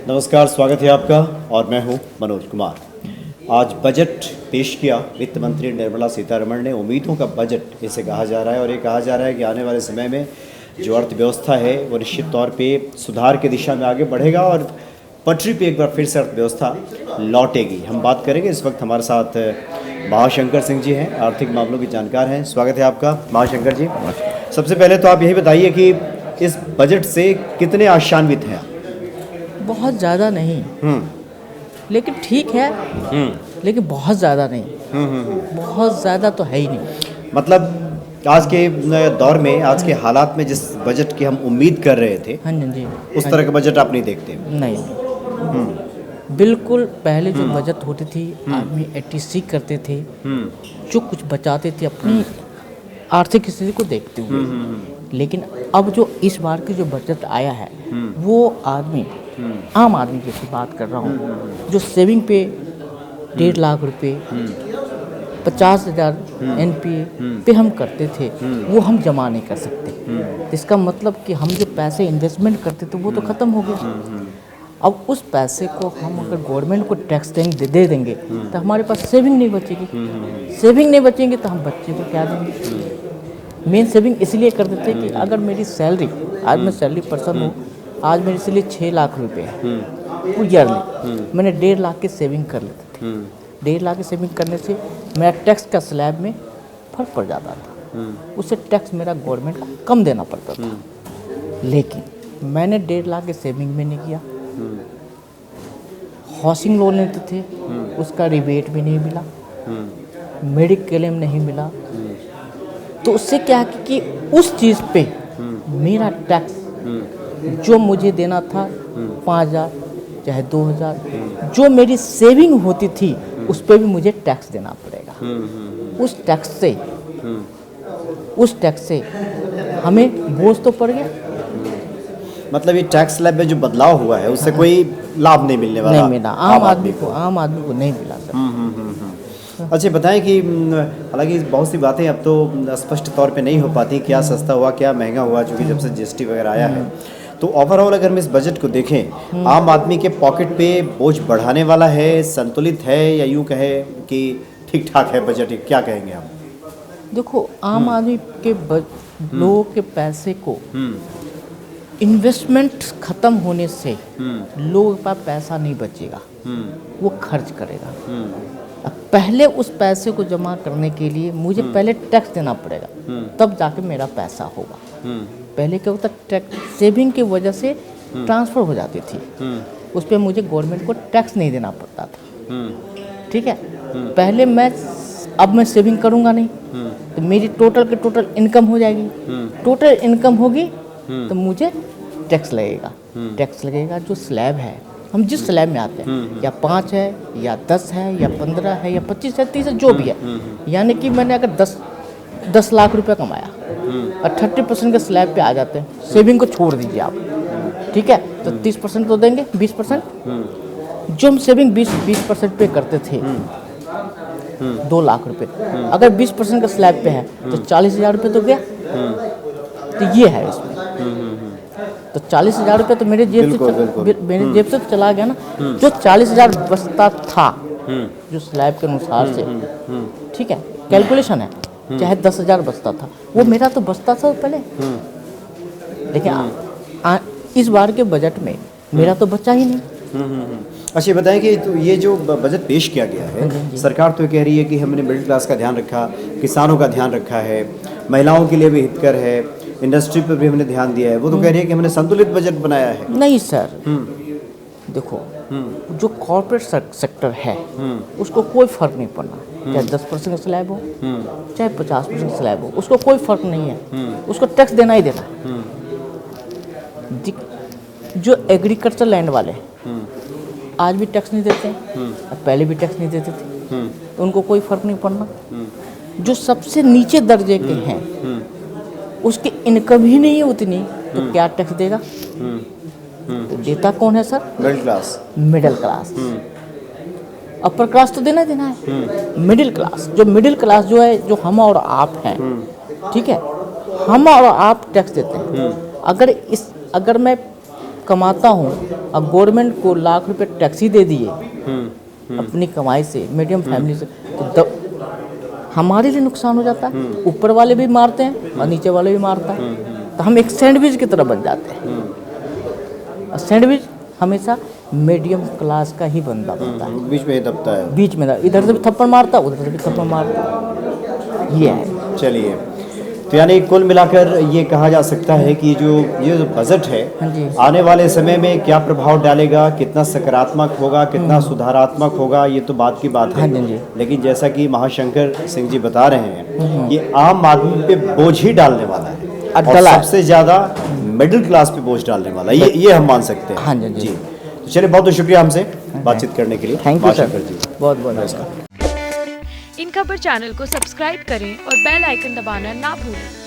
नमस्कार, स्वागत है आपका और मैं हूं मनोज कुमार। आज बजट पेश किया वित्त मंत्री निर्मला सीतारमण ने। उम्मीदों का बजट इसे कहा जा रहा है और ये कहा जा रहा है कि आने वाले समय में जो अर्थव्यवस्था है वो निश्चित तौर पे सुधार की दिशा में आगे बढ़ेगा और पटरी पे एक बार फिर से अर्थव्यवस्था लौटेगी। हम बात करेंगे। इस वक्त हमारे साथ महाशंकर सिंह जी हैं, आर्थिक मामलों के जानकार हैं। स्वागत है आपका महाशंकर जी। सबसे पहले तो आप यही बताइए कि इस बजट से कितने आशान्वित हैं आप? बहुत ज़्यादा नहीं, लेकिन ठीक है, लेकिन बहुत ज़्यादा नहीं, बहुत ज़्यादा तो है ही नहीं। मतलब आज के दौर में, आज के हालात में जिस बजट की हम उम्मीद कर रहे थे, हाँ जी, उस तरह का बजट आप नहीं देखते? नहीं। बिल्कुल पहले जो बजट होती थी, आदमी एटीसी करते थे, जो कुछ बचाते थे अपनी आर्थिक स्थिति को देखते हुए। लेकिन अब जो इस बार की जो बजट आया है वो आदमी, आम आदमी की बात कर रहा हूँ, जो सेविंग पे 1.5 लाख रुपए, 50,000 NPA पे हम करते थे, वो हम जमा नहीं कर सकते। इसका मतलब कि हम जो पैसे इन्वेस्टमेंट करते थे वो तो ख़त्म हो गया। अब उस पैसे को हम अगर गवर्नमेंट को टैक्स दे देंगे तो हमारे पास सेविंग नहीं बचेगी। सेविंग नहीं बचेंगे तो हम बच्चे को क्या देंगे? मेन सेविंग इसलिए कर देते कि अगर मेरी सैलरी, आज मैं सैलरी पर्सन हूँ, आज मेरे इसलिए 6 लाख रुपए है ईयरली, मैंने 1.5 लाख की सेविंग कर लेते थे। 1.5 लाख की सेविंग करने से मेरा टैक्स का स्लैब में फर्क पड़ जाता था, उससे टैक्स मेरा गवर्नमेंट को कम देना पड़ता था। लेकिन मैंने 1.5 लाख की सेविंग में नहीं किया। हाउसिंग लोन लेते थे, उसका रिबेट भी नहीं मिला, मेडिक्लेम नहीं मिला। तो उससे क्या है कि उस चीज़ पे मेरा टैक्स जो मुझे देना था 5,000 चाहे 2,000, जो मेरी सेविंग होती थी उस पे भी मुझे टैक्स देना पड़ेगा। उस टैक्स से हमें बोझ तो पड़ गया। मतलब ये टैक्स स्लैब में जो बदलाव हुआ है उससे कोई लाभ नहीं मिलने वाला? नहीं मिला, आम आदमी को नहीं मिला सर। अच्छा बताएं कि हालांकि बहुत सी बातें अब तो स्पष्ट तौर पे नहीं हो पाती, क्या सस्ता हुआ क्या महंगा हुआ, चूँकि जब से GST वगैरह आया है। तो ओवरऑल अगर हम इस बजट को देखें, आम आदमी के पॉकेट पे बोझ बढ़ाने वाला है, संतुलित है, या यूँ कहे कि ठीक ठाक है बजट? क्या कहेंगे आप? देखो, आम आदमी के लोगों के पैसे को इन्वेस्टमेंट ख़त्म होने से लोगों के पास पैसा नहीं बचेगा, वो खर्च करेगा। अब पहले उस पैसे को जमा करने के लिए मुझे पहले टैक्स देना पड़ेगा, तब जाके मेरा पैसा होगा। पहले क्या होता, टैक्स सेविंग की वजह से ट्रांसफ़र हो जाती थी, उस पर मुझे गवर्नमेंट को टैक्स नहीं देना पड़ता था। ठीक है, पहले अब मैं सेविंग करूँगा नहीं तो मेरी टोटल के टोटल इनकम हो जाएगी। टोटल इनकम होगी तो मुझे टैक्स लगेगा। जो स्लैब है, हम जिस स्लैब में आते हैं, या 5 है या 10 है या 15 है या 25 है, 30 है, जो भी है, यानी कि मैंने अगर 10 लाख रुपए कमाया और 30% के स्लैब पे आ जाते हैं, सेविंग को छोड़ दीजिए आप, ठीक है, तो 30% तो देंगे, 20%। जो हम सेविंग 20% पे करते थे, 2 लाख रुपए, अगर 20% का स्लैब पे है तो 40,000 रुपये तो गया। तो ये है इसमें, तो 40,000 रुपये तो मेरे जेब से चला गया ना। जो 40,000 बचता था जो स्लैब के अनुसार से, ठीक है, कैलकुलेशन है, चाहे 10,000 बचता था, वो मेरा तो बचता था पहले। लेकिन इस बार के बजट में मेरा तो बचा ही नहीं। अच्छा बताएं कि तो ये जो बजट पेश किया गया है, सरकार तो कह रही है कि हमने मिडिल क्लास का ध्यान रखा, किसानों का ध्यान रखा है, महिलाओं के लिए भी हितकर है, इंडस्ट्री पर भी हमने ध्यान दिया है। वो तो कह रही है कि हमने संतुलित बजट बनाया है। नहीं सर, देखो, जो कॉर्पोरेट सेक्टर है उसको कोई फर्क नहीं पड़ना, चाहे 10% का स्लैब हो चाहे 50% का स्लैब हो, उसको कोई फर्क नहीं है, उसको टैक्स देना ही देना है। जो एग्रीकल्चर लैंड वाले आज भी टैक्स नहीं देते हैं, पहले भी टैक्स नहीं देते थे, तो उनको कोई फर्क नहीं पड़ना। जो सबसे नीचे दर्जे के हैं, उसकी इनकम ही नहीं है उतनी, तो क्या टैक्स देगा? तो देता कौन है sir? Middle class. Upper class तो देना है। मिडिल क्लास जो है, जो हम और आप हैं, ठीक है, हम और आप टैक्स देते हैं। अगर मैं कमाता हूँ और गवर्नमेंट को लाख रुपए टैक्सी दे दिए अपनी कमाई से, मीडियम फैमिली से, तो हमारे लिए नुकसान हो जाता है। ऊपर वाले भी मारते हैं और नीचे वाले भी मारता है, तो हम एक सैंडविच की तरह बन जाते हैं। और सैंडविच हमेशा मीडियम क्लास का ही बंदा बनता है, बीच में ही दबता है। बीच में इधर से भी थप्पड़ मारता, उधर से भी थप्पड़ मारता, ये है। चलिए, तो यानी कुल मिलाकर ये कहा जा सकता है कि ये जो बजट है हाँ जी। आने वाले समय में क्या प्रभाव डालेगा, कितना सकारात्मक होगा, कितना सुधारात्मक होगा, ये तो बात की बात है। हाँ जी, जी। लेकिन जैसा कि महाशंकर सिंह जी बता रहे हैं, ये आम आदमी पे बोझ ही डालने वाला है और डला है। सबसे ज्यादा मिडिल क्लास पे बोझ डालने वाला है, ये हम मान सकते हैं। हाँ जी, जी। तो चलिए, बहुत बहुत शुक्रिया हमसे बातचीत करने के लिए। थैंक यू सर, महाशंकर जी, बहुत बहुत नमस्कार। इन खबर चैनल को सब्सक्राइब करें और बेल आइकन दबाना ना भूलें।